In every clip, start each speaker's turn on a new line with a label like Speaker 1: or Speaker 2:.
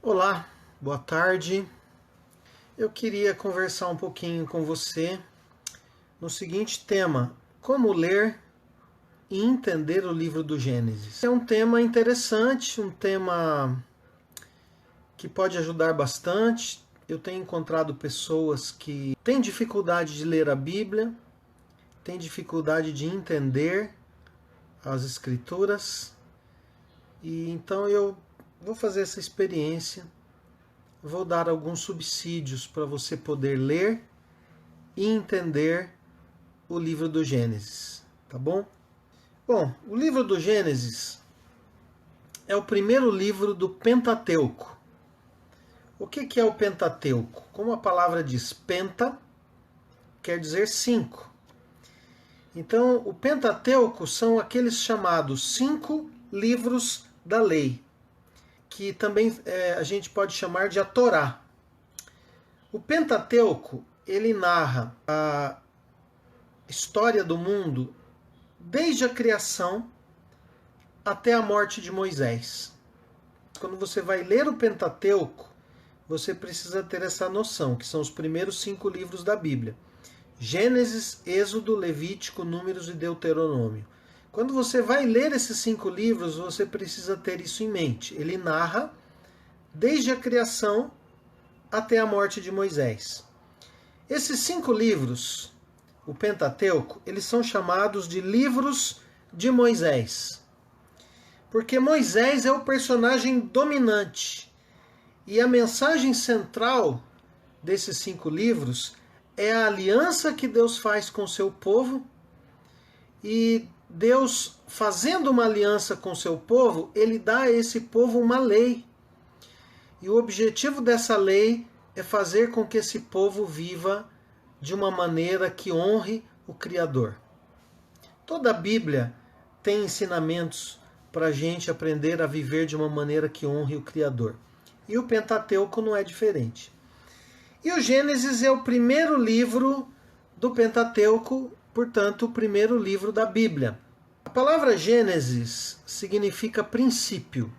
Speaker 1: Olá, boa tarde. Eu queria conversar um pouquinho com você no seguinte tema: como ler e entender o livro do Gênesis. É um tema interessante, um tema que pode ajudar bastante. Eu tenho encontrado pessoas que têm dificuldade de ler a Bíblia, têm dificuldade de entender as Escrituras, e então eu vou fazer essa experiência. Vou dar alguns subsídios para você poder ler e entender o livro do Gênesis, tá bom? Bom, o livro do Gênesis é o primeiro livro do Pentateuco. O que é o Pentateuco? Como a palavra diz, penta quer dizer 5. Então, o Pentateuco são aqueles chamados 5 livros da lei, que também a gente pode chamar de a Torá. O Pentateuco, ele narra a história do mundo desde a criação até a morte de Moisés. Quando você vai ler o Pentateuco, você precisa ter essa noção, que são os primeiros 5 livros da Bíblia. Gênesis, Êxodo, Levítico, Números e Deuteronômio. Quando você vai ler esses 5 livros, você precisa ter isso em mente. Ele narra desde a criação até a morte de Moisés. Esses 5 livros, o Pentateuco, eles são chamados de livros de Moisés. Porque Moisés é o personagem dominante. E a mensagem central desses 5 livros é a aliança que Deus faz com o seu povo. E Deus, fazendo uma aliança com o seu povo, ele dá a esse povo uma lei. E o objetivo dessa lei é fazer com que esse povo viva de uma maneira que honre o Criador. Toda a Bíblia tem ensinamentos para a gente aprender a viver de uma maneira que honre o Criador. E o Pentateuco não é diferente. E o Gênesis é o primeiro livro do Pentateuco, portanto, o primeiro livro da Bíblia. A palavra Gênesis significa princípio.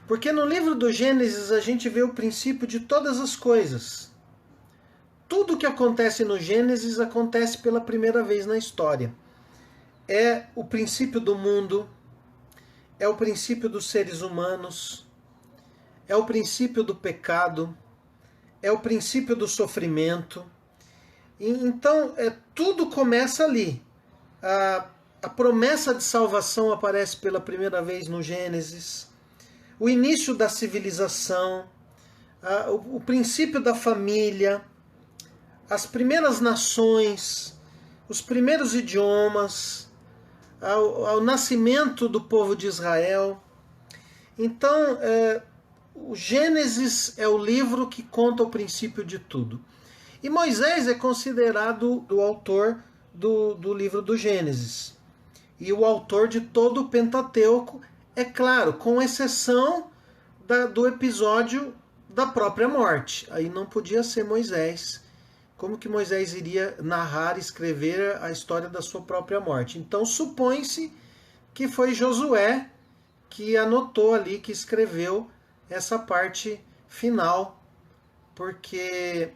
Speaker 1: Porque no livro do Gênesis a gente vê o princípio de todas as coisas. Tudo que acontece no Gênesis acontece pela primeira vez na história. É o princípio do mundo, é o princípio dos seres humanos, é o princípio do pecado, é o princípio do sofrimento. E, então, tudo começa ali. A promessa de salvação aparece pela primeira vez no Gênesis. O início da civilização, o princípio da família, as primeiras nações, os primeiros idiomas, o nascimento do povo de Israel. Então, o Gênesis é o livro que conta o princípio de tudo. E Moisés é considerado o autor do livro do Gênesis. E o autor de todo o Pentateuco, é claro, com exceção do episódio da própria morte. Aí não podia ser Moisés. Como que Moisés iria narrar, escrever a história da sua própria morte? Então supõe-se que foi Josué que anotou ali, que escreveu essa parte final, porque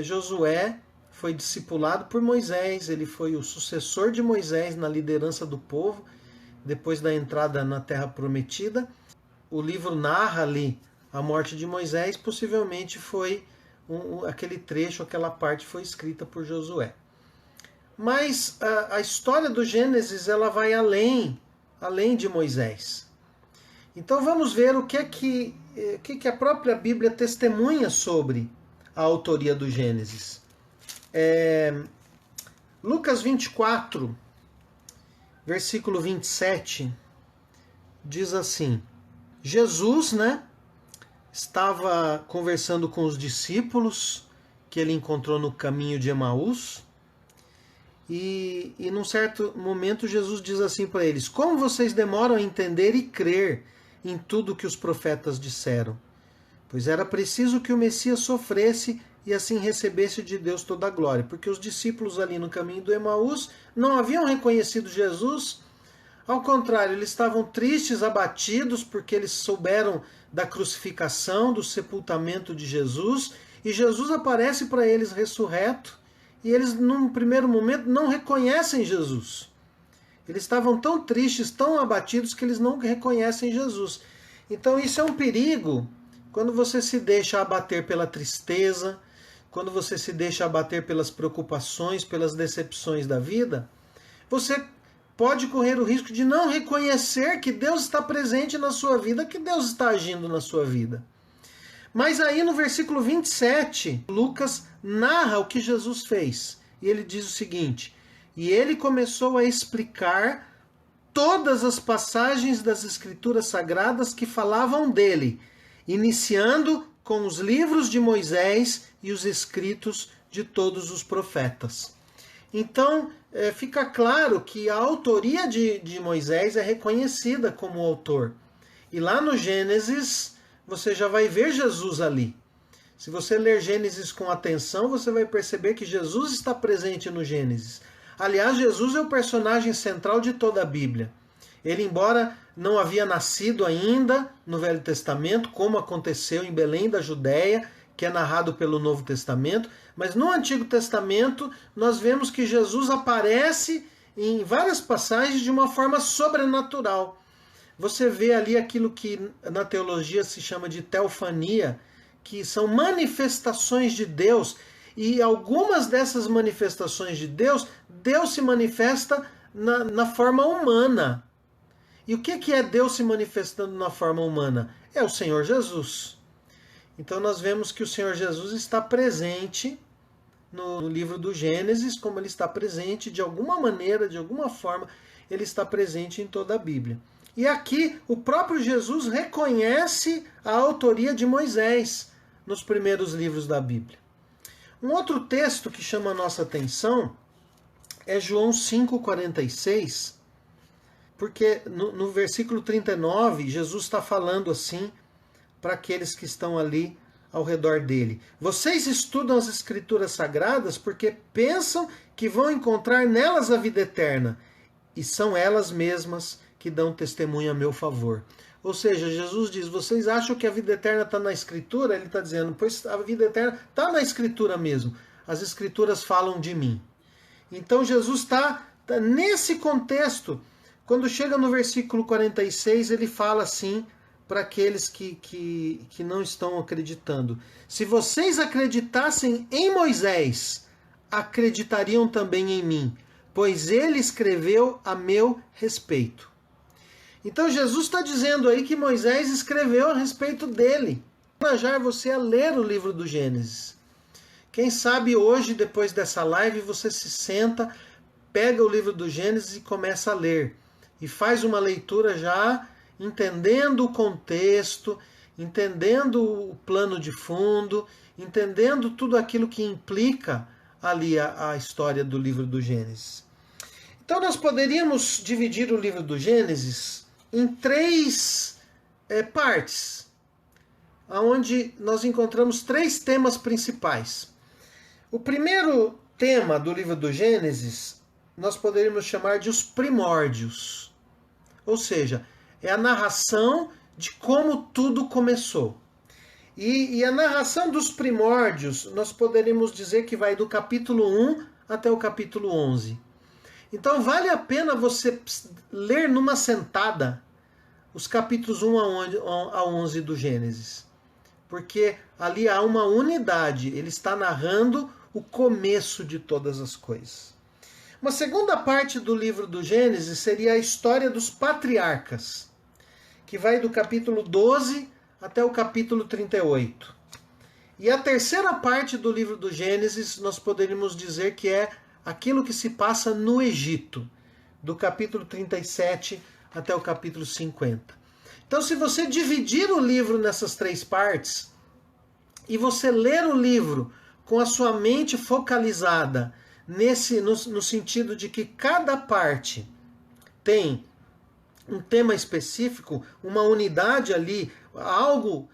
Speaker 1: Josué foi discipulado por Moisés, ele foi o sucessor de Moisés na liderança do povo, depois da entrada na Terra Prometida. O livro narra ali a morte de Moisés, possivelmente foi aquele trecho, aquela parte foi escrita por Josué. Mas a história do Gênesis ela vai além de Moisés. Então vamos ver o que a própria Bíblia testemunha sobre a autoria do Gênesis. Lucas 24, versículo 27, diz assim: Jesus, estava conversando com os discípulos que ele encontrou no caminho de Emaús, e num certo momento Jesus diz assim para eles: como vocês demoram a entender e crer em tudo que os profetas disseram? Pois era preciso que o Messias sofresse e assim recebesse de Deus toda a glória. Porque os discípulos ali no caminho do Emaús não haviam reconhecido Jesus Ao contrário, eles estavam tristes, abatidos, porque eles souberam da crucificação, do sepultamento de Jesus, e Jesus aparece para eles ressurreto, e eles, num primeiro momento, não reconhecem Jesus. Eles estavam tão tristes, tão abatidos, que eles não reconhecem Jesus. Então isso é um perigo quando você se deixa abater pela tristeza, quando você se deixa abater pelas preocupações, pelas decepções da vida, você pode correr o risco de não reconhecer que Deus está presente na sua vida, que Deus está agindo na sua vida. Mas aí no versículo 27, Lucas narra o que Jesus fez. E ele diz o seguinte: e ele começou a explicar todas as passagens das Escrituras Sagradas que falavam dele, iniciando com os livros de Moisés e os escritos de todos os profetas. Então, fica claro que a autoria de Moisés é reconhecida como autor. E lá no Gênesis, você já vai ver Jesus ali. Se você ler Gênesis com atenção, você vai perceber que Jesus está presente no Gênesis. Aliás, Jesus é o personagem central de toda a Bíblia. Ele, embora não havia nascido ainda no Velho Testamento, como aconteceu em Belém da Judéia, que é narrado pelo Novo Testamento, mas no Antigo Testamento nós vemos que Jesus aparece em várias passagens de uma forma sobrenatural. Você vê ali aquilo que na teologia se chama de teofania, que são manifestações de Deus, e algumas dessas manifestações de Deus, Deus se manifesta na forma humana. E o que é Deus se manifestando na forma humana? É o Senhor Jesus. Então nós vemos que o Senhor Jesus está presente no livro do Gênesis, como ele está presente de alguma maneira, de alguma forma, ele está presente em toda a Bíblia. E aqui o próprio Jesus reconhece a autoria de Moisés nos primeiros livros da Bíblia. Um outro texto que chama a nossa atenção é João 5,46, porque no versículo 39, Jesus está falando assim para aqueles que estão ali ao redor dele. Vocês estudam as Escrituras Sagradas porque pensam que vão encontrar nelas a vida eterna, e são elas mesmas que dão testemunho a meu favor. Ou seja, Jesus diz, vocês acham que a vida eterna está na Escritura? Ele está dizendo, pois a vida eterna está na Escritura mesmo. As Escrituras falam de mim. Então Jesus está nesse contexto. Quando chega no versículo 46, ele fala assim para aqueles que não estão acreditando. Se vocês acreditassem em Moisés, acreditariam também em mim, pois ele escreveu a meu respeito. Então Jesus está dizendo aí que Moisés escreveu a respeito dele. Vou encorajar você a ler o livro do Gênesis. Quem sabe hoje, depois dessa live, você se senta, pega o livro do Gênesis e começa a ler. E faz uma leitura já entendendo o contexto, entendendo o plano de fundo, entendendo tudo aquilo que implica ali a história do livro do Gênesis. Então nós poderíamos dividir o livro do Gênesis em três partes, onde nós encontramos três temas principais. O primeiro tema do livro do Gênesis nós poderíamos chamar de os primórdios, ou seja, é a narração de como tudo começou. E a narração dos primórdios, nós poderíamos dizer que vai do capítulo 1 até o capítulo 11. Então vale a pena você ler numa sentada os capítulos 1 a 11 do Gênesis. Porque ali há uma unidade, ele está narrando o começo de todas as coisas. Uma segunda parte do livro do Gênesis seria a história dos patriarcas, que vai do capítulo 12 até o capítulo 38. E a terceira parte do livro do Gênesis, nós poderíamos dizer que é aquilo que se passa no Egito, do capítulo 37 até o capítulo 50. Então, se você dividir o livro nessas três partes, e você ler o livro com a sua mente focalizada no sentido de que cada parte tem um tema específico, uma unidade ali, algo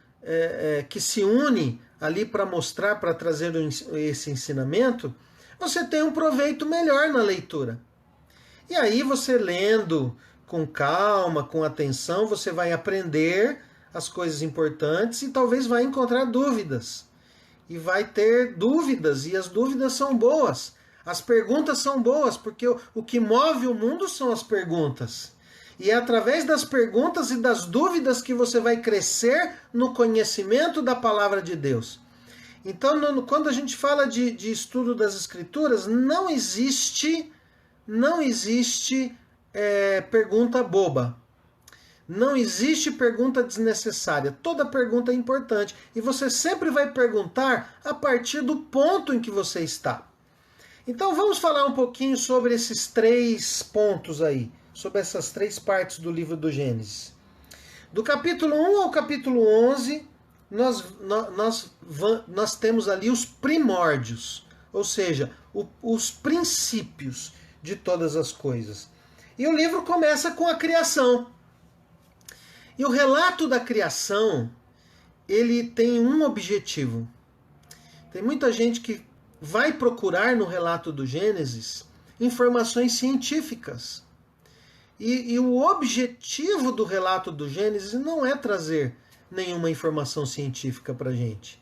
Speaker 1: que se une ali para mostrar, para trazer esse ensinamento, você tem um proveito melhor na leitura. E aí você lendo com calma, com atenção, você vai aprender as coisas importantes e talvez vai encontrar dúvidas. E vai ter dúvidas, e as dúvidas são boas. As perguntas são boas, porque o que move o mundo são as perguntas. E é através das perguntas e das dúvidas que você vai crescer no conhecimento da palavra de Deus. Então, quando a gente fala de estudo das Escrituras, não existe pergunta boba. Não existe pergunta desnecessária. Toda pergunta é importante. E você sempre vai perguntar a partir do ponto em que você está. Então vamos falar um pouquinho sobre esses 3 pontos aí. Sobre essas 3 partes do livro do Gênesis. Do capítulo 1 ao capítulo 11, nós temos ali os primórdios. Ou seja, os princípios de todas as coisas. E o livro começa com a criação. E o relato da criação, ele tem um objetivo. Tem muita gente que vai procurar no relato do Gênesis informações científicas. E o objetivo do relato do Gênesis não é trazer nenhuma informação científica para a gente.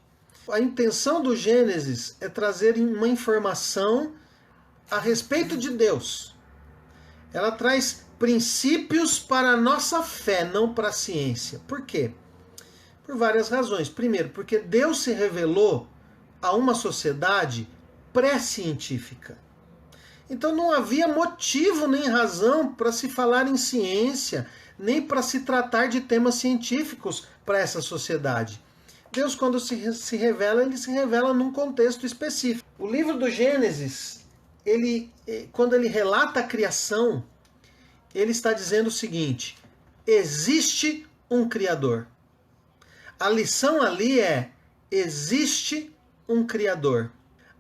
Speaker 1: A intenção do Gênesis é trazer uma informação a respeito de Deus. Ela traz princípios para a nossa fé, não para a ciência. Por quê? Por várias razões. Primeiro, porque Deus se revelou a uma sociedade pré-científica. Então não havia motivo nem razão para se falar em ciência, nem para se tratar de temas científicos para essa sociedade. Deus, quando se revela, ele se revela num contexto específico. O livro do Gênesis, quando ele relata a criação, ele está dizendo o seguinte: existe um Criador. A lição ali é: existe um Criador.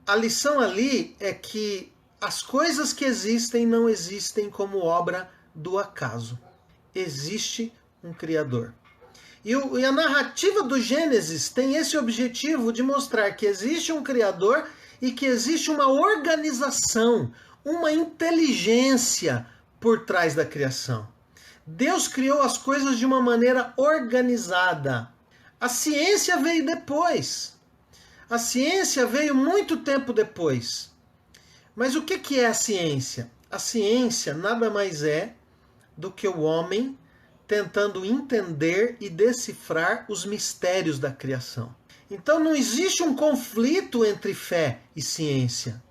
Speaker 1: A lição ali é que as coisas que existem não existem como obra do acaso. Existe um Criador. E a narrativa do Gênesis tem esse objetivo de mostrar que existe um Criador e que existe uma organização, uma inteligência por trás da criação. Deus criou as coisas de uma maneira organizada. A ciência veio depois. A ciência veio muito tempo depois. Mas o que é a ciência? A ciência nada mais é do que o homem tentando entender e decifrar os mistérios da criação. Então não existe um conflito entre fé e ciência.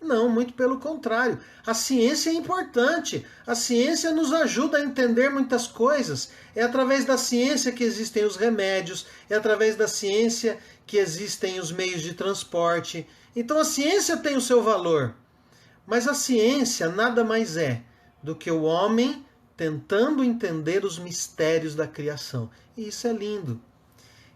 Speaker 1: Não, muito pelo contrário. A ciência é importante. A ciência nos ajuda a entender muitas coisas. É através da ciência que existem os remédios, é através da ciência que existem os meios de transporte. Então a ciência tem o seu valor. Mas a ciência nada mais é do que o homem tentando entender os mistérios da criação. E isso é lindo.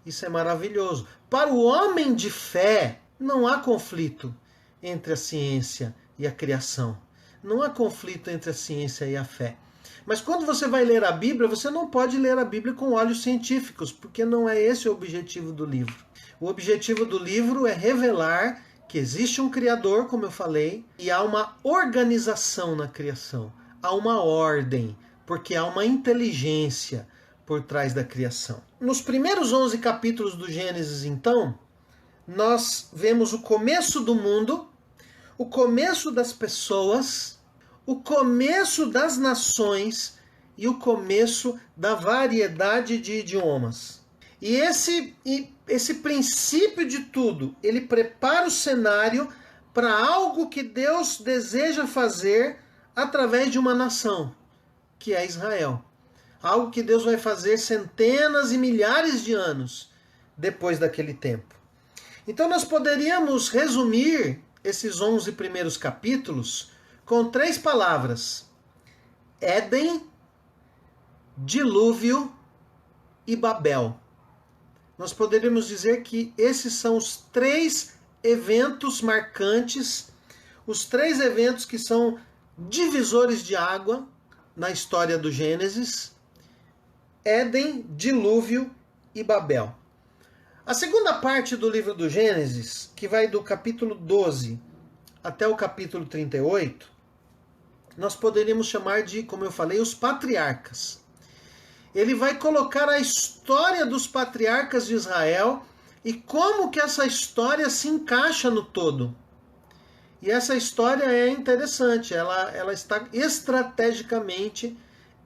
Speaker 1: Isso é maravilhoso. Para o homem de fé, não há conflito entre a ciência e a criação. Não há conflito entre a ciência e a fé. Mas quando você vai ler a Bíblia, você não pode ler a Bíblia com olhos científicos, porque não é esse o objetivo do livro. O objetivo do livro é revelar que existe um Criador, como eu falei, e há uma organização na criação. Há uma ordem, porque há uma inteligência por trás da criação. Nos primeiros 11 capítulos do Gênesis, então, nós vemos o começo do mundo, o começo das pessoas, o começo das nações e o começo da variedade de idiomas. E esse princípio de tudo, ele prepara o cenário para algo que Deus deseja fazer através de uma nação, que é Israel. Algo que Deus vai fazer centenas e milhares de anos depois daquele tempo. Então nós poderíamos resumir esses 11 primeiros capítulos com 3 palavras: Éden, dilúvio e Babel. Nós poderíamos dizer que esses são os 3 eventos marcantes, os 3 eventos que são divisores de água na história do Gênesis: Éden, dilúvio e Babel. A segunda parte do livro do Gênesis, que vai do capítulo 12 até o capítulo 38, nós poderíamos chamar de, como eu falei, os patriarcas. Ele vai colocar a história dos patriarcas de Israel e como que essa história se encaixa no todo. E essa história é interessante, ela está estrategicamente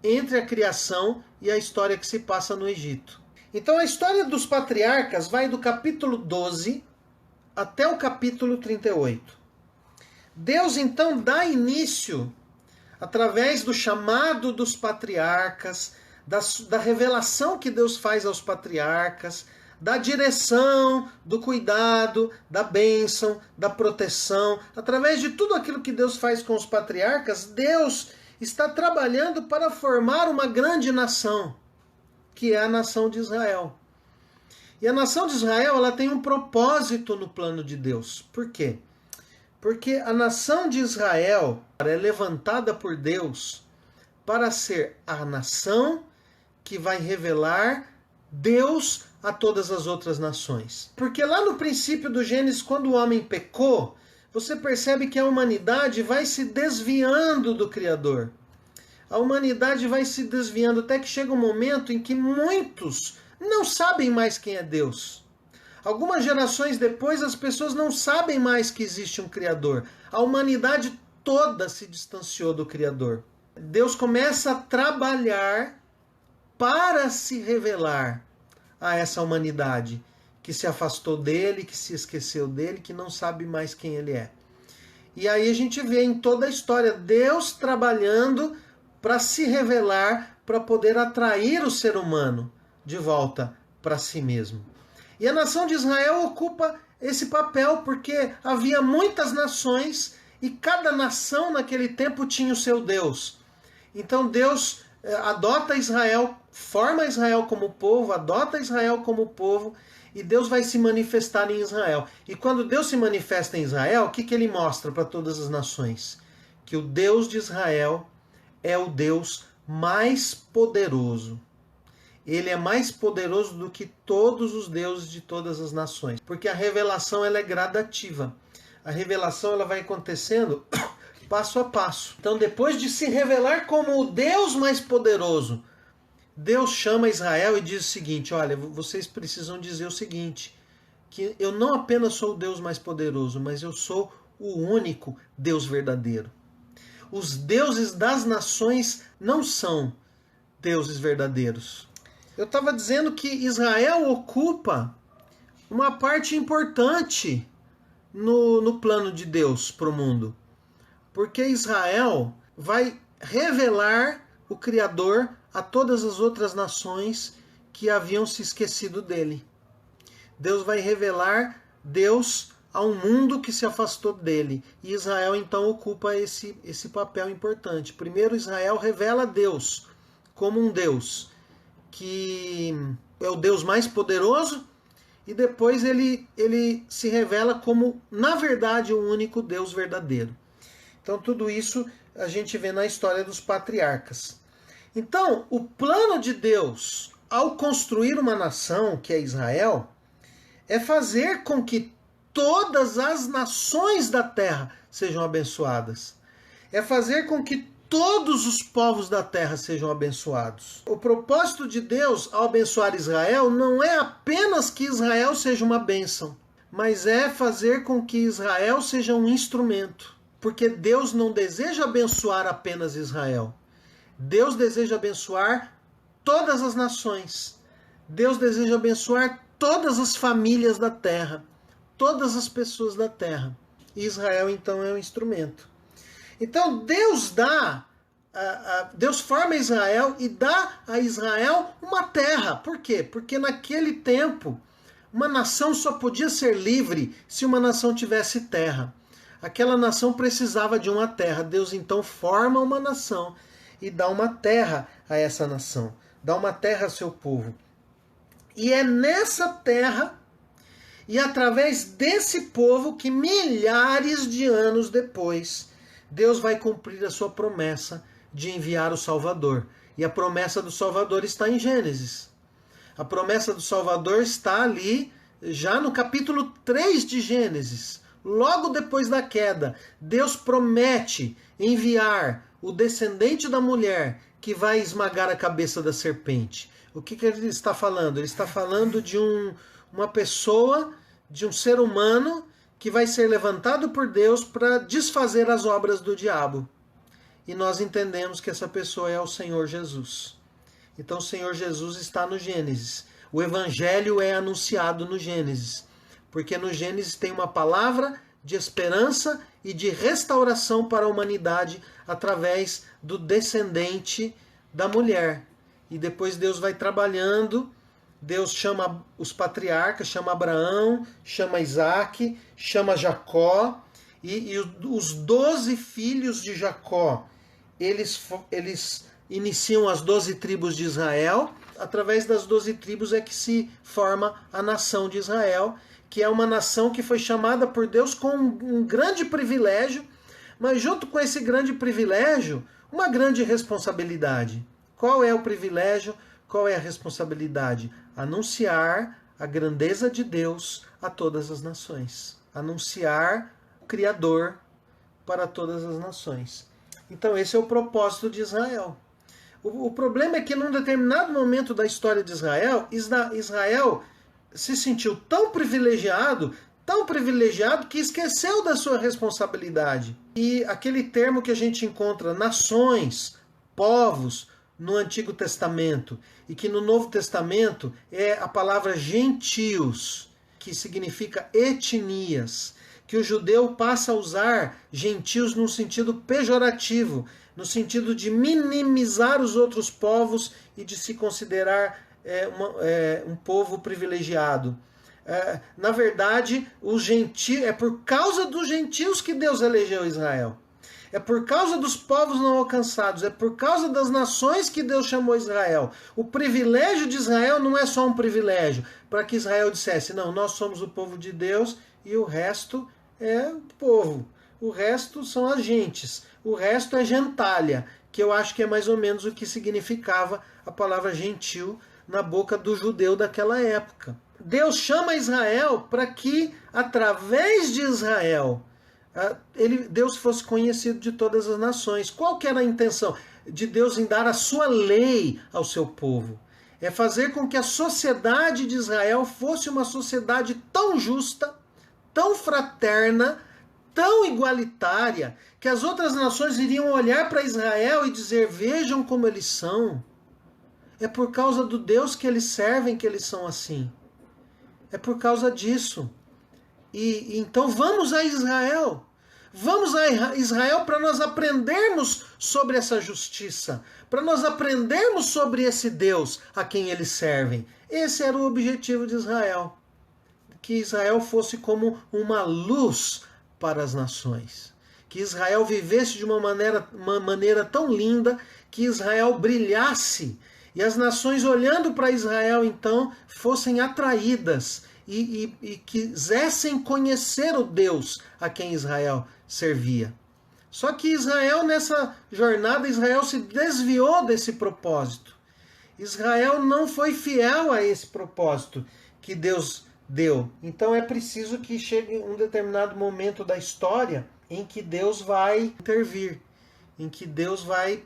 Speaker 1: entre a criação e a história que se passa no Egito. Então a história dos patriarcas vai do capítulo 12 até o capítulo 38. Deus então dá início, através do chamado dos patriarcas, da revelação que Deus faz aos patriarcas, da direção, do cuidado, da bênção, da proteção, através de tudo aquilo que Deus faz com os patriarcas, Deus está trabalhando para formar uma grande nação, que é a nação de Israel. E a nação de Israel, ela tem um propósito no plano de Deus. Por quê? Porque a nação de Israel é levantada por Deus para ser a nação que vai revelar Deus a todas as outras nações. Porque lá no princípio do Gênesis, quando o homem pecou, você percebe que a humanidade vai se desviando do Criador. A humanidade vai se desviando até que chega um momento em que muitos não sabem mais quem é Deus. Algumas gerações depois, as pessoas não sabem mais que existe um Criador. A humanidade toda se distanciou do Criador. Deus começa a trabalhar para se revelar a essa humanidade que se afastou dele, que se esqueceu dele, que não sabe mais quem ele é. E aí a gente vê em toda a história Deus trabalhando para se revelar, para poder atrair o ser humano de volta para si mesmo. E a nação de Israel ocupa esse papel porque havia muitas nações e cada nação naquele tempo tinha o seu Deus. Então Deus adota Israel, forma Israel como povo, adota Israel como povo, e Deus vai se manifestar em Israel. E quando Deus se manifesta em Israel, o que ele mostra para todas as nações? Que o Deus de Israel é o Deus mais poderoso. Ele é mais poderoso do que todos os deuses de todas as nações. Porque a revelação ela é gradativa. A revelação ela vai acontecendo passo a passo. Então, depois de se revelar como o Deus mais poderoso, Deus chama Israel e diz o seguinte: olha, vocês precisam dizer o seguinte, que eu não apenas sou o Deus mais poderoso, mas eu sou o único Deus verdadeiro. Os deuses das nações não são deuses verdadeiros. Eu estava dizendo que Israel ocupa uma parte importante no plano de Deus para o mundo. Porque Israel vai revelar o Criador a todas as outras nações que haviam se esquecido dele. Deus vai revelar Deus a um mundo que se afastou dele. E Israel então ocupa esse papel importante. Primeiro, Israel revela Deus como um Deus que é o Deus mais poderoso, e depois ele se revela como, na verdade, o único Deus verdadeiro. Então tudo isso a gente vê na história dos patriarcas. Então, o plano de Deus, ao construir uma nação, que é Israel, é fazer com que todas as nações da terra sejam abençoadas. É fazer com que todos os povos da terra sejam abençoados. O propósito de Deus ao abençoar Israel não é apenas que Israel seja uma bênção, mas é fazer com que Israel seja um instrumento. Porque Deus não deseja abençoar apenas Israel. Deus deseja abençoar todas as nações. Deus deseja abençoar todas as famílias da terra, todas as pessoas da terra. E Israel então é um instrumento. Então Deus Deus forma Israel e dá a Israel uma terra. Por quê? Porque naquele tempo uma nação só podia ser livre se uma nação tivesse terra. Aquela nação precisava de uma terra. Deus então forma uma nação e dá uma terra a essa nação. Dá uma terra ao seu povo. E é nessa terra e através desse povo que milhares de anos depois Deus vai cumprir a sua promessa de enviar o Salvador. E a promessa do Salvador está em Gênesis. A promessa do Salvador está ali já no capítulo 3 de Gênesis. Logo depois da queda, Deus promete enviar o descendente da mulher que vai esmagar a cabeça da serpente. O que ele está falando? Ele está falando de uma pessoa, de um ser humano que vai ser levantado por Deus para desfazer as obras do diabo. E nós entendemos que essa pessoa é o Senhor Jesus. Então o Senhor Jesus está no Gênesis. O Evangelho é anunciado no Gênesis. Porque no Gênesis tem uma palavra de esperança e de restauração para a humanidade através do descendente da mulher. E depois Deus vai trabalhando, Deus chama os patriarcas, chama Abraão, chama Isaac, chama Jacó, e os 12 filhos de Jacó, eles iniciam as 12 tribos de Israel. Através das 12 tribos é que se forma a nação de Israel, que é uma nação que foi chamada por Deus com um grande privilégio, mas junto com esse grande privilégio, uma grande responsabilidade. Qual é o privilégio? Qual é a responsabilidade? Anunciar a grandeza de Deus a todas as nações. Anunciar o Criador para todas as nações. Então esse é o propósito de Israel. O problema é que num determinado momento da história de Israel, Israel se sentiu tão privilegiado que esqueceu da sua responsabilidade. E aquele termo que a gente encontra, nações, povos, no Antigo Testamento, e que no Novo Testamento é a palavra gentios, que significa etnias, que o judeu passa a usar gentios num sentido pejorativo, no sentido de minimizar os outros povos e de se considerar um povo privilegiado. Na verdade, é por causa dos gentios que Deus elegeu Israel. É por causa dos povos não alcançados, é por causa das nações que Deus chamou Israel. O privilégio de Israel não é só um privilégio para que Israel dissesse, não, nós somos o povo de Deus e o resto é o povo. O resto são as gentes. O resto é gentalha, que eu acho que é mais ou menos o que significava a palavra gentil na boca do judeu daquela época. Deus chama Israel para que, através de Israel, Deus fosse conhecido de todas as nações. Qual que era a intenção de Deus em dar a sua lei ao seu povo? É fazer com que a sociedade de Israel fosse uma sociedade tão justa, tão fraterna, tão igualitária, que as outras nações iriam olhar para Israel e dizer, vejam como eles são. É por causa do Deus que eles servem que eles são assim. É por causa disso. E então vamos a Israel. Vamos a Israel para nós aprendermos sobre essa justiça, para nós aprendermos sobre esse Deus a quem eles servem. Esse era o objetivo de Israel. Que Israel fosse como uma luz para as nações. Que Israel vivesse de uma maneira tão linda, que Israel brilhasse. E as nações olhando para Israel, então, fossem atraídas e quisessem conhecer o Deus a quem Israel servia. Só que Israel, nessa jornada, Israel se desviou desse propósito. Israel não foi fiel a esse propósito que Deus deu. Então é preciso que chegue um determinado momento da história em que Deus vai intervir, em que Deus vai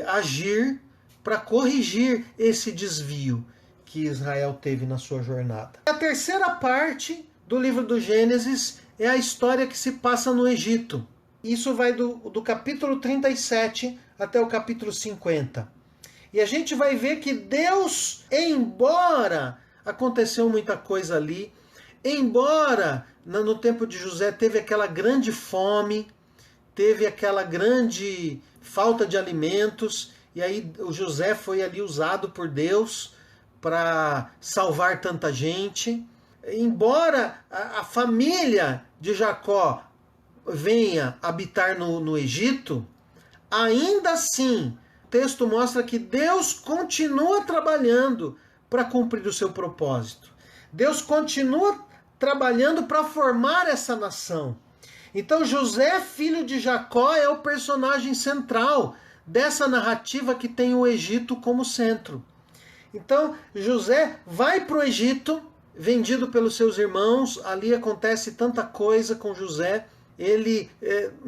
Speaker 1: agir para corrigir esse desvio que Israel teve na sua jornada. A terceira parte do livro do Gênesis é a história que se passa no Egito. Isso vai do capítulo 37 até o capítulo 50. E a gente vai ver que Deus, embora aconteceu muita coisa ali, embora no tempo de José teve aquela grande fome, teve aquela grande falta de alimentos, e aí o José foi ali usado por Deus para salvar tanta gente. Embora a família de Jacó venha habitar no Egito, ainda assim, o texto mostra que Deus continua trabalhando para cumprir o seu propósito. Deus continua trabalhando para formar essa nação. Então José, filho de Jacó, é o personagem central dessa narrativa que tem o Egito como centro. Então José vai para o Egito, vendido pelos seus irmãos, ali acontece tanta coisa com José, ele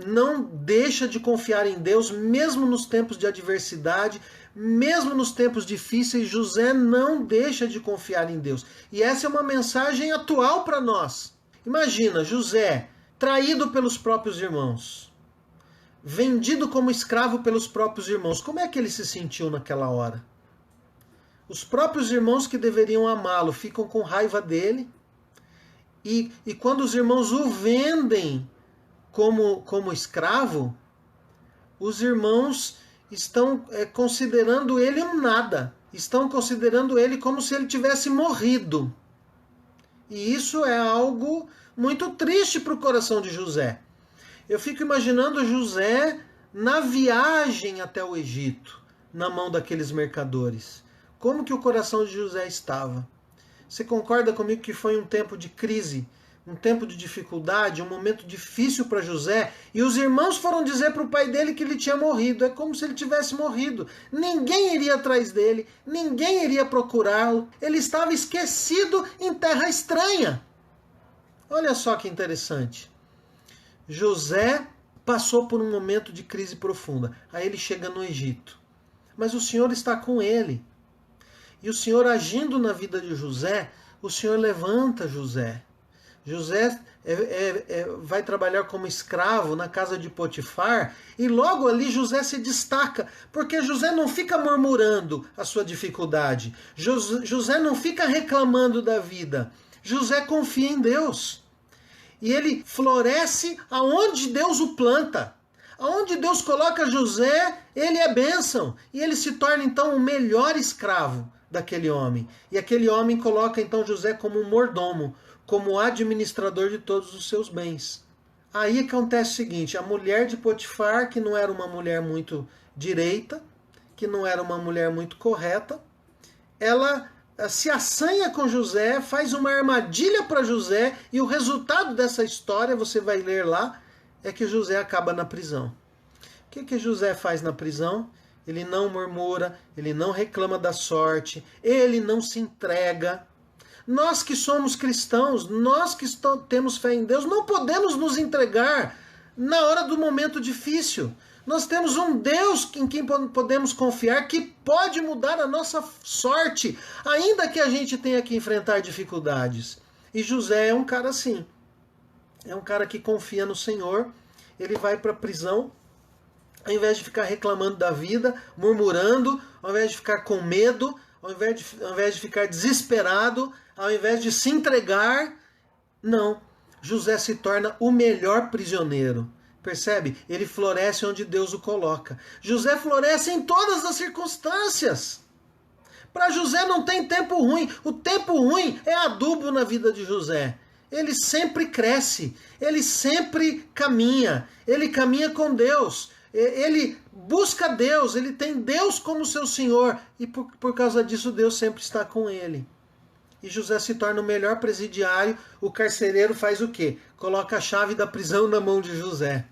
Speaker 1: não deixa de confiar em Deus, mesmo nos tempos de adversidade, mesmo nos tempos difíceis, José não deixa de confiar em Deus. E essa é uma mensagem atual para nós. Imagina, José, traído pelos próprios irmãos, vendido como escravo pelos próprios irmãos. Como é que ele se sentiu naquela hora? Os próprios irmãos que deveriam amá-lo ficam com raiva dele, e quando os irmãos o vendem como escravo, os irmãos estão considerando ele um nada. Estão considerando ele como se ele tivesse morrido. E isso é algo muito triste para o coração de José. Eu fico imaginando José na viagem até o Egito, na mão daqueles mercadores. Como que o coração de José estava? Você concorda comigo que foi um tempo de crise, um tempo de dificuldade, um momento difícil para José, e os irmãos foram dizer para o pai dele que ele tinha morrido. É como se ele tivesse morrido. Ninguém iria atrás dele, ninguém iria procurá-lo. Ele estava esquecido em terra estranha. Olha só que interessante. José passou por um momento de crise profunda. Aí ele chega no Egito. Mas o Senhor está com ele. E o Senhor, agindo na vida de José, o Senhor levanta José. José vai trabalhar como escravo na casa de Potifar, e logo ali José se destaca, porque José não fica murmurando a sua dificuldade. José não fica reclamando da vida. José confia em Deus. E ele floresce aonde Deus o planta. Aonde Deus coloca José, ele é bênção. E ele se torna então o melhor escravo daquele homem. E aquele homem coloca então José como um mordomo, como administrador de todos os seus bens. Aí acontece o seguinte, a mulher de Potifar, que não era uma mulher muito direita, que não era uma mulher muito correta, ela se assanha com José, faz uma armadilha para José, e o resultado dessa história, você vai ler lá, é que José acaba na prisão. O que José faz na prisão? Ele não murmura, ele não reclama da sorte, ele não se entrega. Nós que somos cristãos, nós que temos fé em Deus, não podemos nos entregar na hora do momento difícil. Nós temos um Deus em quem podemos confiar, que pode mudar a nossa sorte, ainda que a gente tenha que enfrentar dificuldades. E José é um cara assim. É um cara que confia no Senhor. Ele vai para a prisão, ao invés de ficar reclamando da vida, murmurando, ao invés de ficar com medo, ao invés de ficar desesperado, ao invés de se entregar, não. José se torna o melhor prisioneiro. Percebe? Ele floresce onde Deus o coloca. José floresce em todas as circunstâncias. Para José não tem tempo ruim. O tempo ruim é adubo na vida de José. Ele sempre cresce. Ele sempre caminha. Ele caminha com Deus. Ele busca Deus. Ele tem Deus como seu Senhor. E por causa disso Deus sempre está com ele. E José se torna o melhor presidiário. O carcereiro faz o quê? Coloca a chave da prisão na mão de José.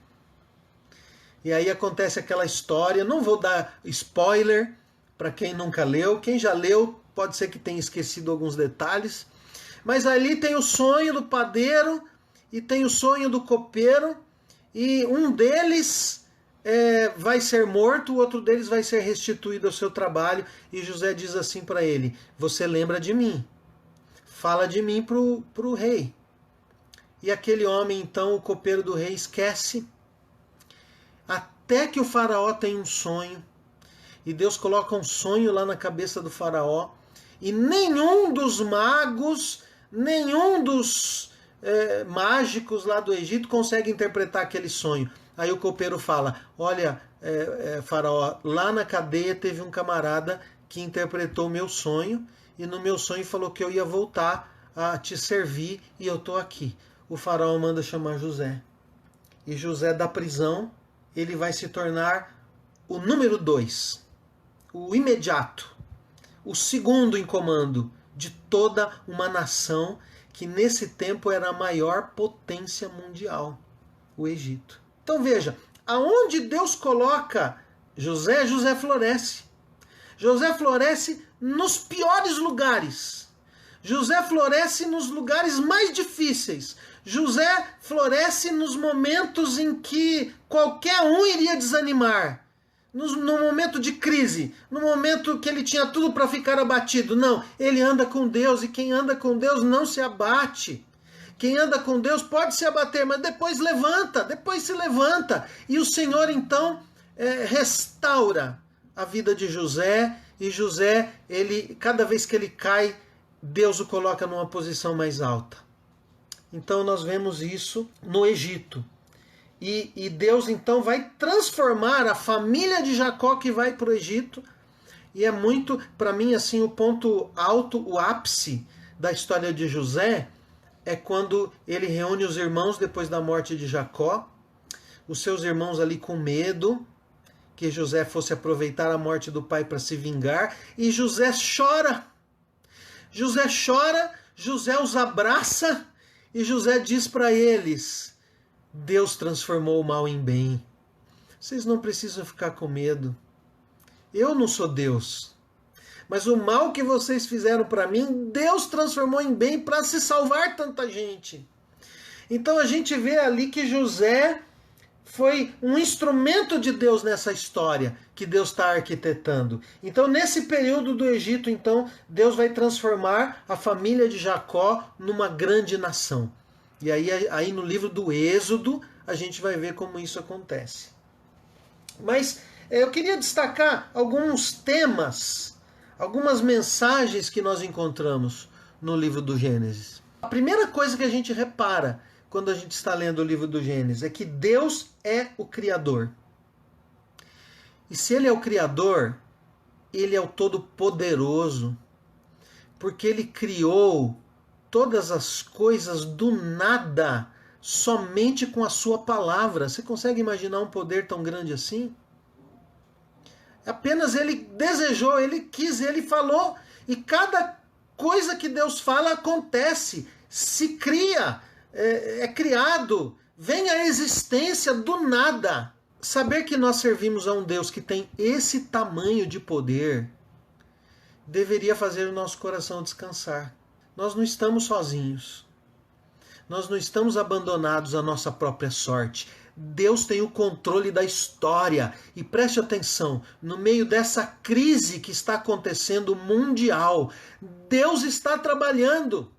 Speaker 1: E aí acontece aquela história. Não vou dar spoiler para quem nunca leu. Quem já leu pode ser que tenha esquecido alguns detalhes. Mas ali tem o sonho do padeiro e tem o sonho do copeiro. E um deles vai ser morto, o outro deles vai ser restituído ao seu trabalho. E José diz assim para ele: você lembra de mim? Fala de mim pro rei. E aquele homem, então, o copeiro do rei, esquece. Até que o faraó tem um sonho. E Deus coloca um sonho lá na cabeça do faraó. E nenhum dos magos, nenhum dos mágicos lá do Egito consegue interpretar aquele sonho. Aí o copeiro fala: olha, faraó, lá na cadeia teve um camarada que interpretou o meu sonho. E no meu sonho falou que eu ia voltar a te servir e eu estou aqui. O faraó manda chamar José. E José da prisão, ele vai se tornar o número 2, o imediato, o segundo em comando de toda uma nação que nesse tempo era a maior potência mundial, o Egito. Então veja, aonde Deus coloca José, José floresce. José floresce nos piores lugares. José floresce nos lugares mais difíceis. José floresce nos momentos em que qualquer um iria desanimar. No momento de crise, no momento que ele tinha tudo para ficar abatido. Não, ele anda com Deus, e quem anda com Deus não se abate. Quem anda com Deus pode se abater, mas depois se levanta. E o Senhor então restaura a vida de José, e José, cada vez que ele cai, Deus o coloca numa posição mais alta. Então nós vemos isso no Egito. E Deus então vai transformar a família de Jacó que vai para o Egito. E é muito, para mim, assim, o ponto alto, o ápice da história de José é quando ele reúne os irmãos depois da morte de Jacó. Os seus irmãos ali com medo que José fosse aproveitar a morte do pai para se vingar. E José chora. José os abraça e José diz para eles: Deus transformou o mal em bem. Vocês não precisam ficar com medo. Eu não sou Deus. Mas o mal que vocês fizeram para mim, Deus transformou em bem para se salvar tanta gente. Então a gente vê ali que José foi um instrumento de Deus nessa história que Deus está arquitetando. Então nesse período do Egito, então, Deus vai transformar a família de Jacó numa grande nação. E aí no livro do Êxodo a gente vai ver como isso acontece. Mas eu queria destacar alguns temas, algumas mensagens que nós encontramos no livro do Gênesis. A primeira coisa que a gente repara quando a gente está lendo o livro do Gênesis é que Deus é o Criador. E se Ele é o Criador, Ele é o Todo-Poderoso, porque Ele criou todas as coisas do nada, somente com a sua palavra. Você consegue imaginar um poder tão grande assim? Apenas Ele desejou, Ele quis, Ele falou, e cada coisa que Deus fala acontece, se cria, é criado, vem à existência do nada. Saber que nós servimos a um Deus que tem esse tamanho de poder deveria fazer o nosso coração descansar. Nós não estamos sozinhos. Nós não estamos abandonados à nossa própria sorte. Deus tem o controle da história. E preste atenção, no meio dessa crise que está acontecendo mundial, Deus está trabalhando.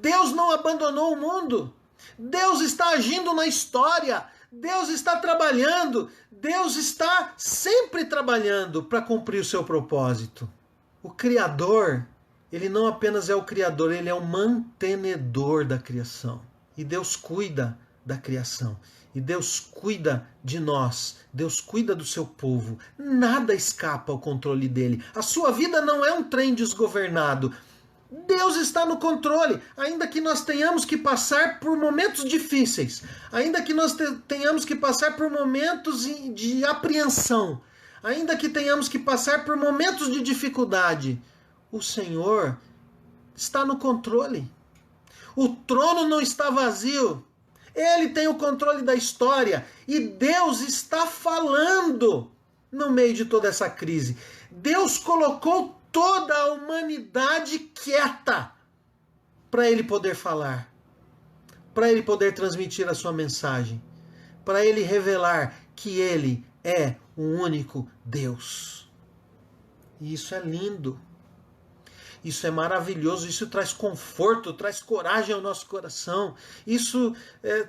Speaker 1: Deus não abandonou o mundo. Deus está agindo na história. Deus está trabalhando. Deus está sempre trabalhando para cumprir o seu propósito. O Criador, Ele não apenas é o Criador, Ele é o mantenedor da criação. E Deus cuida da criação. E Deus cuida de nós. Deus cuida do seu povo. Nada escapa ao controle dele. A sua vida não é um trem desgovernado. Deus está no controle, ainda que nós tenhamos que passar por momentos difíceis, ainda que nós tenhamos que passar por momentos de apreensão, ainda que tenhamos que passar por momentos de dificuldade, o Senhor está no controle. O trono não está vazio, Ele tem o controle da história e Deus está falando no meio de toda essa crise. Deus colocou toda a humanidade quieta para Ele poder falar, para Ele poder transmitir a sua mensagem, para Ele revelar que Ele é o único Deus. E isso é lindo, isso é maravilhoso, isso traz conforto, traz coragem ao nosso coração, isso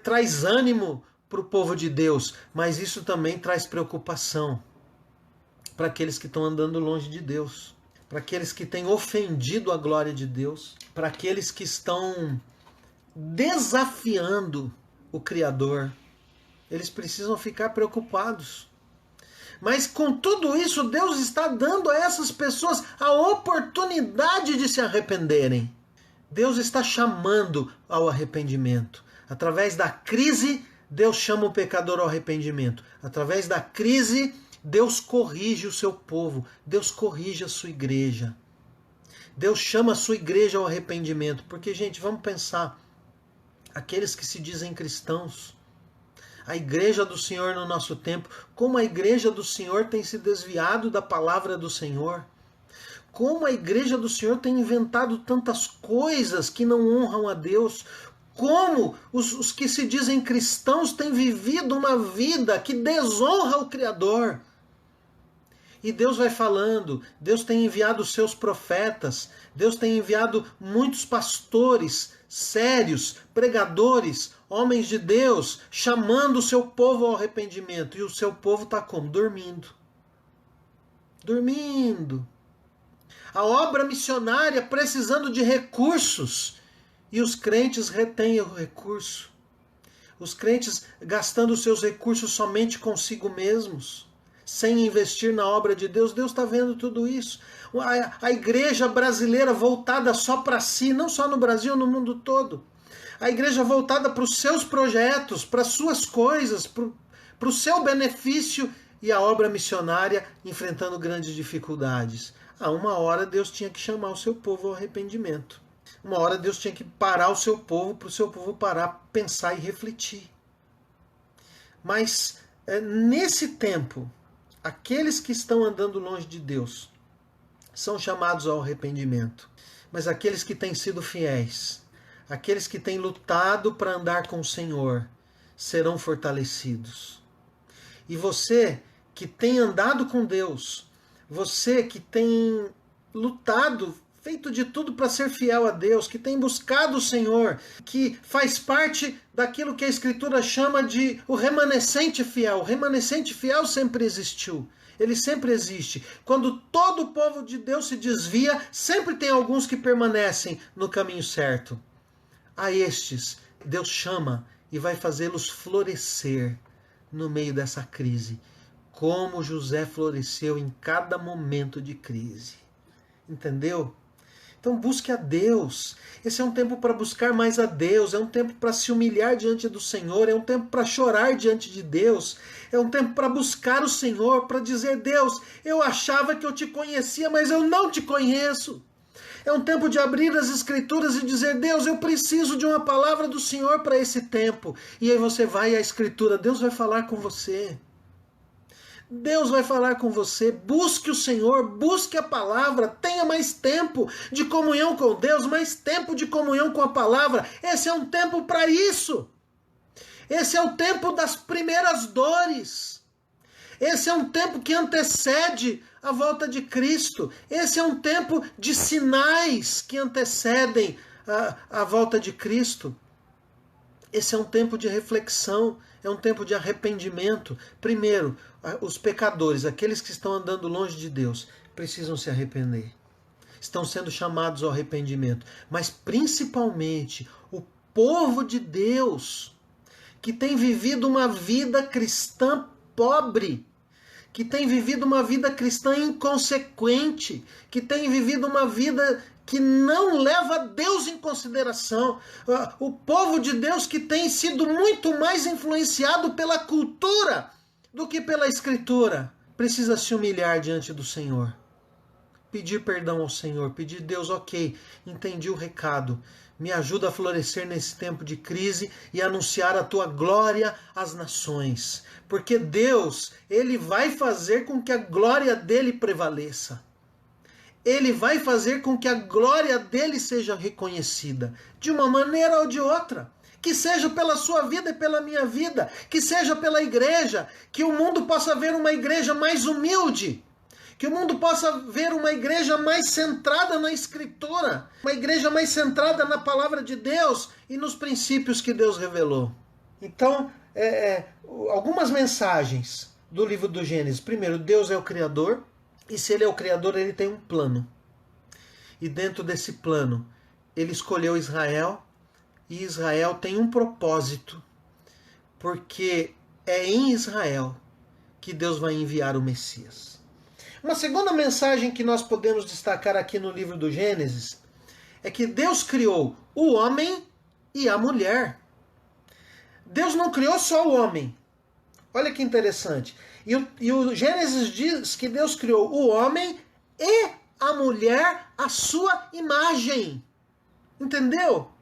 Speaker 1: traz ânimo para o povo de Deus, mas isso também traz preocupação para aqueles que estão andando longe de Deus, para aqueles que têm ofendido a glória de Deus, para aqueles que estão desafiando o Criador. Eles precisam ficar preocupados. Mas com tudo isso, Deus está dando a essas pessoas a oportunidade de se arrependerem. Deus está chamando ao arrependimento. Através da crise, Deus chama o pecador ao arrependimento. Através da crise, Deus corrige o seu povo, Deus corrige a sua igreja. Deus chama a sua igreja ao arrependimento. Porque, gente, vamos pensar, aqueles que se dizem cristãos, a igreja do Senhor no nosso tempo, como a igreja do Senhor tem se desviado da palavra do Senhor, como a igreja do Senhor tem inventado tantas coisas que não honram a Deus, como os que se dizem cristãos têm vivido uma vida que desonra o Criador. E Deus vai falando, Deus tem enviado os seus profetas, Deus tem enviado muitos pastores sérios, pregadores, homens de Deus, chamando o seu povo ao arrependimento. E o seu povo está como? Dormindo. Dormindo. A obra missionária precisando de recursos. E os crentes retêm o recurso. Os crentes gastando os seus recursos somente consigo mesmos, sem investir na obra de Deus. Deus está vendo tudo isso. A igreja brasileira voltada só para si, não só no Brasil, no mundo todo. A igreja voltada para os seus projetos, para as suas coisas, para o seu benefício, e a obra missionária enfrentando grandes dificuldades. Uma hora Deus tinha que chamar o seu povo ao arrependimento. Uma hora Deus tinha que parar o seu povo, para o seu povo parar, pensar e refletir. Mas nesse tempo, aqueles que estão andando longe de Deus são chamados ao arrependimento. Mas aqueles que têm sido fiéis, aqueles que têm lutado para andar com o Senhor, serão fortalecidos. E você que tem andado com Deus, você que tem lutado, feito de tudo para ser fiel a Deus, que tem buscado o Senhor, que faz parte daquilo que a Escritura chama de o remanescente fiel. O remanescente fiel sempre existiu. Ele sempre existe. Quando todo o povo de Deus se desvia, sempre tem alguns que permanecem no caminho certo. A estes, Deus chama e vai fazê-los florescer no meio dessa crise, como José floresceu em cada momento de crise. Entendeu? Então busque a Deus. Esse é um tempo para buscar mais a Deus, é um tempo para se humilhar diante do Senhor, é um tempo para chorar diante de Deus, é um tempo para buscar o Senhor, para dizer: Deus, eu achava que eu te conhecia, mas eu não te conheço. É um tempo de abrir as Escrituras e dizer: Deus, eu preciso de uma palavra do Senhor para esse tempo. E aí você vai à Escritura, Deus vai falar com você. Deus vai falar com você. Busque o Senhor, busque a palavra, tenha mais tempo de comunhão com Deus, mais tempo de comunhão com a palavra. Esse é um tempo para isso. Esse é o tempo das primeiras dores. Esse é um tempo que antecede a volta de Cristo. Esse é um tempo de sinais que antecedem a volta de Cristo. Esse é um tempo de reflexão, é um tempo de arrependimento. Primeiro, os pecadores, aqueles que estão andando longe de Deus, precisam se arrepender. Estão sendo chamados ao arrependimento. Mas principalmente o povo de Deus, que tem vivido uma vida cristã pobre, que tem vivido uma vida cristã inconsequente, que tem vivido uma vida que não leva Deus em consideração. O povo de Deus que tem sido muito mais influenciado pela cultura do que pela Escritura, precisa se humilhar diante do Senhor. Pedir perdão ao Senhor, pedir: Deus, ok, entendi o recado. Me ajuda a florescer nesse tempo de crise e anunciar a tua glória às nações. Porque Deus, Ele vai fazer com que a glória dele prevaleça. Ele vai fazer com que a glória dele seja reconhecida, de uma maneira ou de outra. Que seja pela sua vida e pela minha vida, que seja pela igreja, que o mundo possa ver uma igreja mais humilde, que o mundo possa ver uma igreja mais centrada na Escritura, uma igreja mais centrada na palavra de Deus e nos princípios que Deus revelou. Então, algumas mensagens do livro do Gênesis. Primeiro, Deus é o Criador. E se Ele é o Criador, Ele tem um plano. E dentro desse plano, Ele escolheu Israel. E Israel tem um propósito. Porque é em Israel que Deus vai enviar o Messias. Uma segunda mensagem que nós podemos destacar aqui no livro do Gênesis é que Deus criou o homem e a mulher. Deus não criou só o homem. Olha que interessante. E o Gênesis diz que Deus criou o homem e a mulher à sua imagem. Entendeu?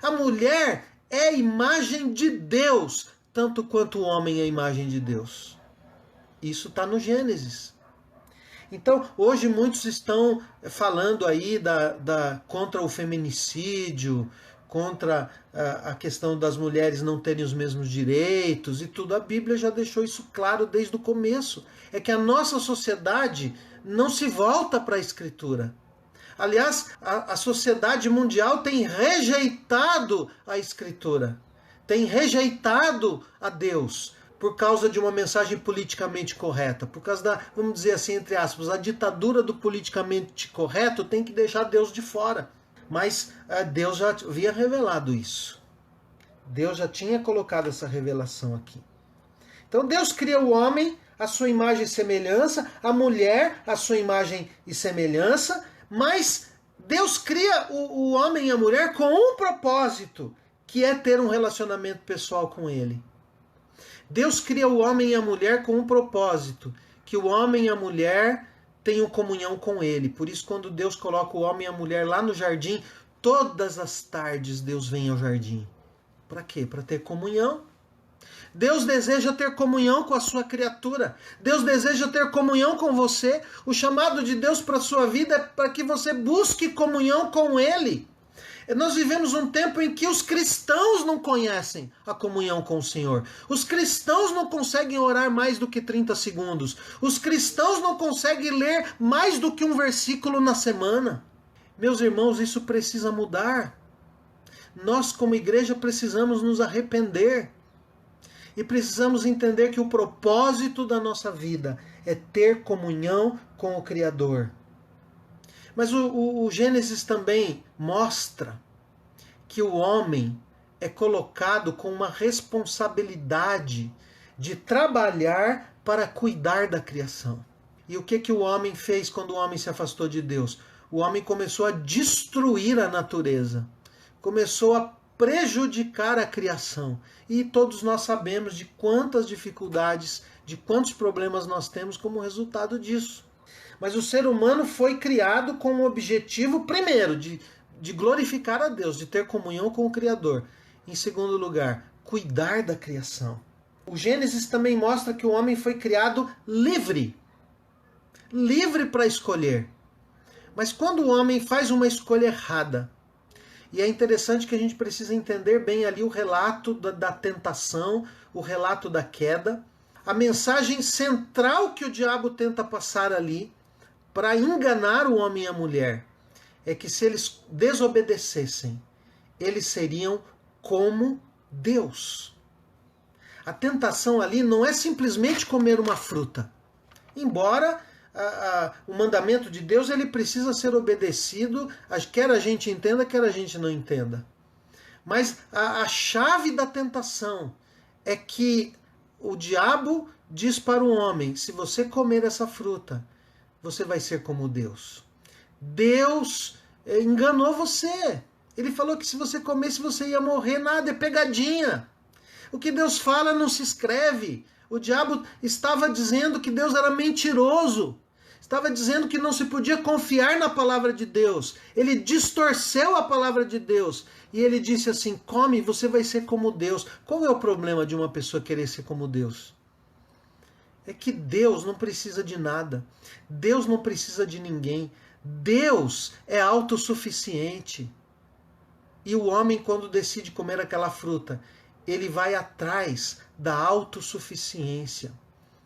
Speaker 1: A mulher é a imagem de Deus, tanto quanto o homem é a imagem de Deus. Isso está no Gênesis. Então, hoje muitos estão falando aí contra o feminicídio, contra a questão das mulheres não terem os mesmos direitos e tudo. A Bíblia já deixou isso claro desde o começo. É que a nossa sociedade não se volta para a Escritura. Aliás, a sociedade mundial tem rejeitado a Escritura, tem rejeitado a Deus por causa de uma mensagem politicamente correta, por causa da, vamos dizer assim, entre aspas, a ditadura do politicamente correto tem que deixar Deus de fora. Mas Deus já havia revelado isso. Deus já tinha colocado essa revelação aqui. Então Deus cria o homem à sua imagem e semelhança, a mulher à sua imagem e semelhança, mas Deus cria o homem e a mulher com um propósito, que é ter um relacionamento pessoal com Ele. Deus cria o homem e a mulher com um propósito, que o homem e a mulher tenham comunhão com Ele. Por isso, quando Deus coloca o homem e a mulher lá no jardim, todas as tardes Deus vem ao jardim. Para quê? Para ter comunhão. Deus deseja ter comunhão com a sua criatura. Deus deseja ter comunhão com você. O chamado de Deus para a sua vida é para que você busque comunhão com Ele. Nós vivemos um tempo em que os cristãos não conhecem a comunhão com o Senhor. Os cristãos não conseguem orar mais do que 30 segundos. Os cristãos não conseguem ler mais do que um versículo na semana. Meus irmãos, isso precisa mudar. Nós, como igreja, precisamos nos arrepender. E precisamos entender que o propósito da nossa vida é ter comunhão com o Criador. Mas o Gênesis também mostra que o homem é colocado com uma responsabilidade de trabalhar para cuidar da criação. E o que o homem fez quando o homem se afastou de Deus? O homem começou a destruir a natureza, começou a prejudicar a criação. E todos nós sabemos de quantas dificuldades, de quantos problemas nós temos como resultado disso. Mas o ser humano foi criado com o objetivo, primeiro, de glorificar a Deus, de ter comunhão com o Criador. Em segundo lugar, cuidar da criação. O Gênesis também mostra que o homem foi criado livre. Livre para escolher. Mas quando o homem faz uma escolha errada, e é interessante que a gente precisa entender bem ali o relato da tentação, o relato da queda, a mensagem central que o diabo tenta passar ali, para enganar o homem e a mulher, é que se eles desobedecessem, eles seriam como Deus. A tentação ali não é simplesmente comer uma fruta. Embora o mandamento de Deus ele precisa ser obedecido, quer a gente entenda, quer a gente não entenda. Mas a chave da tentação é que o diabo diz para o homem, se você comer essa fruta, você vai ser como Deus. Deus enganou você. Ele falou que se você comesse você ia morrer. Nada, é pegadinha. O que Deus fala não se escreve. O diabo estava dizendo que Deus era mentiroso. Estava dizendo que não se podia confiar na palavra de Deus. Ele distorceu a palavra de Deus. E ele disse assim, come, você vai ser como Deus. Qual é o problema de uma pessoa querer ser como Deus? É que Deus não precisa de nada. Deus não precisa de ninguém. Deus é autossuficiente. E o homem, quando decide comer aquela fruta, ele vai atrás da autossuficiência.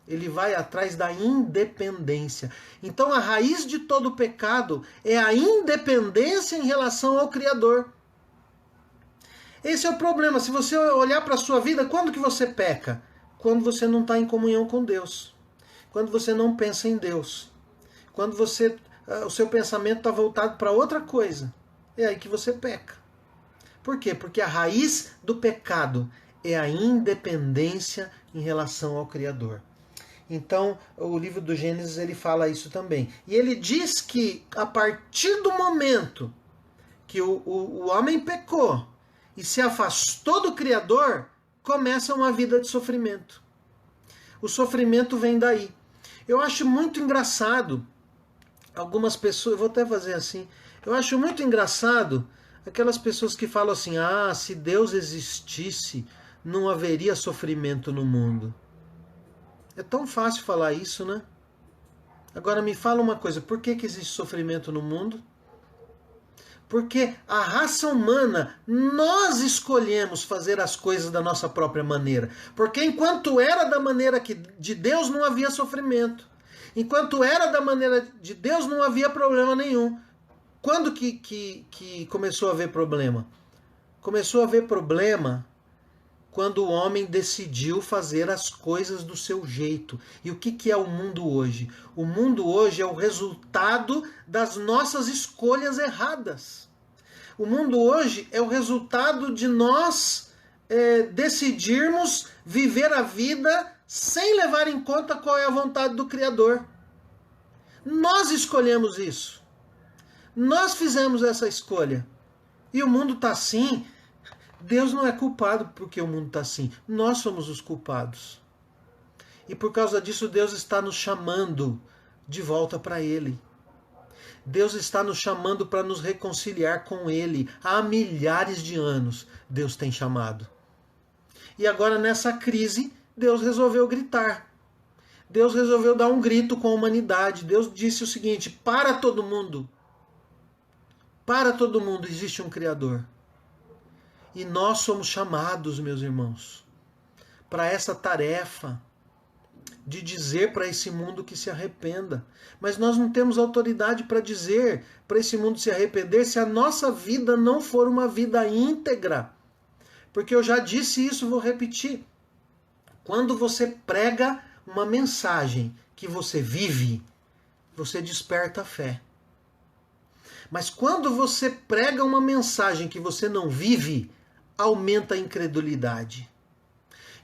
Speaker 1: Ele vai atrás da independência. Então a raiz de todo o pecado é a independência em relação ao Criador. Esse é o problema. Se você olhar para a sua vida, quando que você peca? Quando você não está em comunhão com Deus. Quando você não pensa em Deus. Quando o seu pensamento está voltado para outra coisa. É aí que você peca. Por quê? Porque a raiz do pecado é a independência em relação ao Criador. Então, o livro do Gênesis ele fala isso também. E ele diz que a partir do momento que o homem pecou e se afastou do Criador, começa uma vida de sofrimento. O sofrimento vem daí. Eu acho muito engraçado algumas pessoas, eu vou até fazer assim, eu acho muito engraçado aquelas pessoas que falam assim, se Deus existisse, não haveria sofrimento no mundo. É tão fácil falar isso, né? Agora me fala uma coisa, por que existe sofrimento no mundo? Porque a raça humana, nós escolhemos fazer as coisas da nossa própria maneira. Porque enquanto era da maneira de Deus, não havia sofrimento. Enquanto era da maneira de Deus, não havia problema nenhum. Quando que começou a haver problema? Começou a haver problema quando o homem decidiu fazer as coisas do seu jeito. E o que é o mundo hoje? O mundo hoje é o resultado das nossas escolhas erradas. O mundo hoje é o resultado de nós decidirmos viver a vida sem levar em conta qual é a vontade do Criador. Nós escolhemos isso. Nós fizemos essa escolha. E o mundo está assim. Deus não é culpado porque o mundo está assim. Nós somos os culpados. E por causa disso, Deus está nos chamando de volta para Ele. Deus está nos chamando para nos reconciliar com Ele. Há milhares de anos Deus tem chamado. E agora nessa crise, Deus resolveu gritar. Deus resolveu dar um grito com a humanidade. Deus disse o seguinte: para todo mundo. Para todo mundo existe um Criador. E nós somos chamados, meus irmãos, para essa tarefa de dizer para esse mundo que se arrependa. Mas nós não temos autoridade para dizer para esse mundo se arrepender se a nossa vida não for uma vida íntegra. Porque eu já disse isso, vou repetir. Quando você prega uma mensagem que você vive, você desperta a fé. Mas quando você prega uma mensagem que você não vive, aumenta a incredulidade.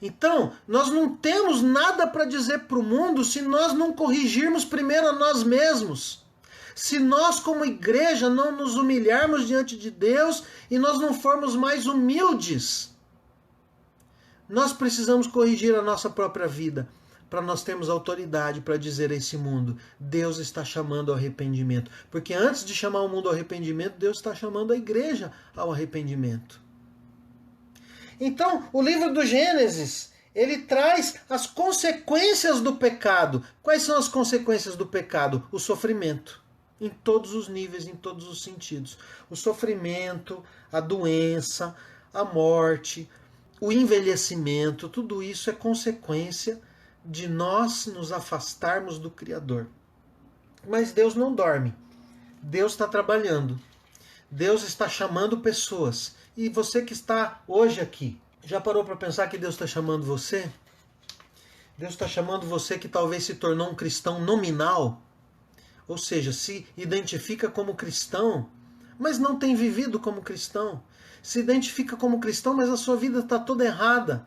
Speaker 1: Então, nós não temos nada para dizer para o mundo se nós não corrigirmos primeiro a nós mesmos. Se nós, como igreja, não nos humilharmos diante de Deus e nós não formos mais humildes. Nós precisamos corrigir a nossa própria vida para nós termos autoridade para dizer a esse mundo: Deus está chamando ao arrependimento. Porque antes de chamar o mundo ao arrependimento, Deus está chamando a igreja ao arrependimento. Então, o livro do Gênesis, ele traz as consequências do pecado. Quais são as consequências do pecado? O sofrimento. Em todos os níveis, em todos os sentidos. O sofrimento, a doença, a morte, o envelhecimento, tudo isso é consequência de nós nos afastarmos do Criador. Mas Deus não dorme. Deus está trabalhando. Deus está chamando pessoas. E você que está hoje aqui, já parou para pensar que Deus está chamando você? Deus está chamando você que talvez se tornou um cristão nominal, ou seja, se identifica como cristão, mas não tem vivido como cristão. Se identifica como cristão, mas a sua vida está toda errada.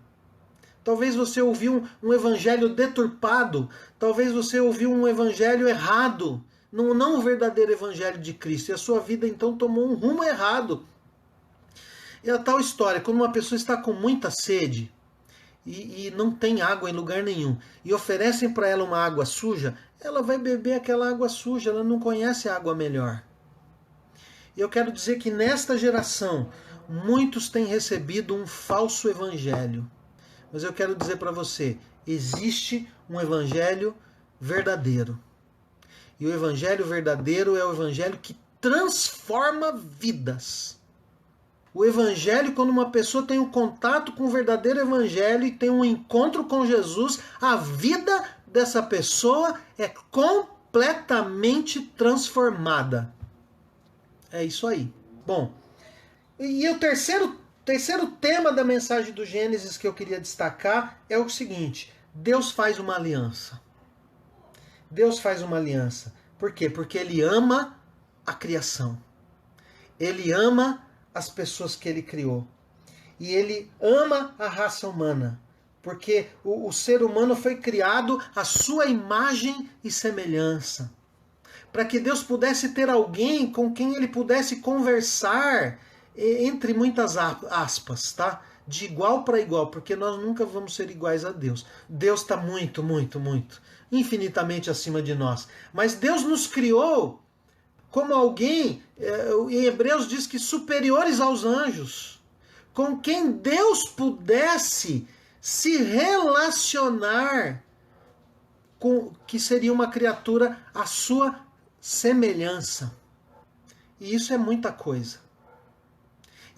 Speaker 1: Talvez você ouviu um evangelho deturpado, talvez você ouviu um evangelho errado, não o verdadeiro evangelho de Cristo, e a sua vida então tomou um rumo errado. É a tal história, quando uma pessoa está com muita sede e não tem água em lugar nenhum, e oferecem para ela uma água suja, ela vai beber aquela água suja, ela não conhece a água melhor. E eu quero dizer que nesta geração, muitos têm recebido um falso evangelho. Mas eu quero dizer para você, existe um evangelho verdadeiro. E o evangelho verdadeiro é o evangelho que transforma vidas. O evangelho, quando uma pessoa tem um contato com o verdadeiro evangelho e tem um encontro com Jesus, a vida dessa pessoa é completamente transformada. É isso aí. Bom, e o terceiro tema da mensagem do Gênesis que eu queria destacar é o seguinte: Deus faz uma aliança. Deus faz uma aliança. Por quê? Porque Ele ama a criação. Ele ama as pessoas que Ele criou. E Ele ama a raça humana. Porque o ser humano foi criado à sua imagem e semelhança. Para que Deus pudesse ter alguém com quem Ele pudesse conversar, entre muitas aspas, tá? De igual para igual, porque nós nunca vamos ser iguais a Deus. Deus está muito, muito, muito, infinitamente acima de nós. Mas Deus nos criou como alguém, em Hebreus diz que superiores aos anjos, com quem Deus pudesse se relacionar, que seria uma criatura à sua semelhança. E isso é muita coisa.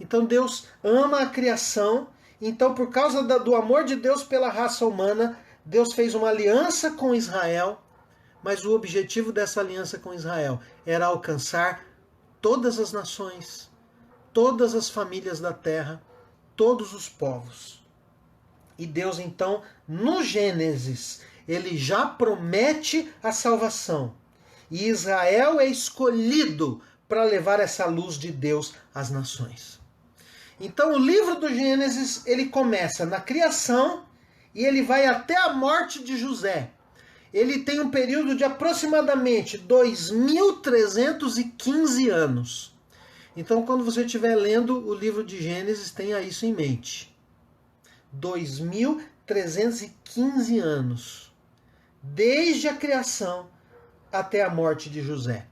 Speaker 1: Então Deus ama a criação. Então, por causa do amor de Deus pela raça humana, Deus fez uma aliança com Israel. Mas o objetivo dessa aliança com Israel era alcançar todas as nações, todas as famílias da terra, todos os povos. E Deus, então, no Gênesis, ele já promete a salvação. E Israel é escolhido para levar essa luz de Deus às nações. Então, o livro do Gênesis, ele começa na criação e ele vai até a morte de José. Ele tem um período de aproximadamente 2.315 anos. Então, quando você estiver lendo o livro de Gênesis, tenha isso em mente. 2.315 anos. Desde a criação até a morte de José.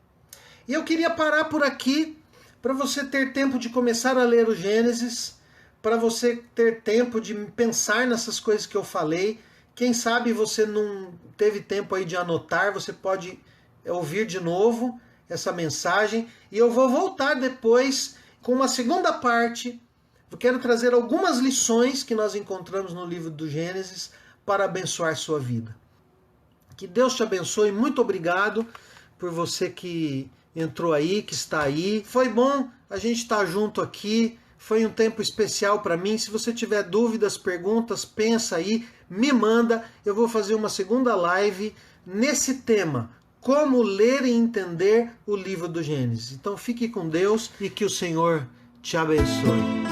Speaker 1: E eu queria parar por aqui para você ter tempo de começar a ler o Gênesis, para você ter tempo de pensar nessas coisas que eu falei. Quem sabe você não teve tempo aí de anotar, você pode ouvir de novo essa mensagem. E eu vou voltar depois com uma segunda parte. Eu quero trazer algumas lições que nós encontramos no livro do Gênesis para abençoar sua vida. Que Deus te abençoe. Muito obrigado por você que entrou aí, que está aí. Foi bom a gente estar junto aqui. Foi um tempo especial para mim. Se você tiver dúvidas, perguntas, pensa aí, me manda. Eu vou fazer uma segunda live nesse tema. Como ler e entender o livro do Gênesis. Então fique com Deus e que o Senhor te abençoe.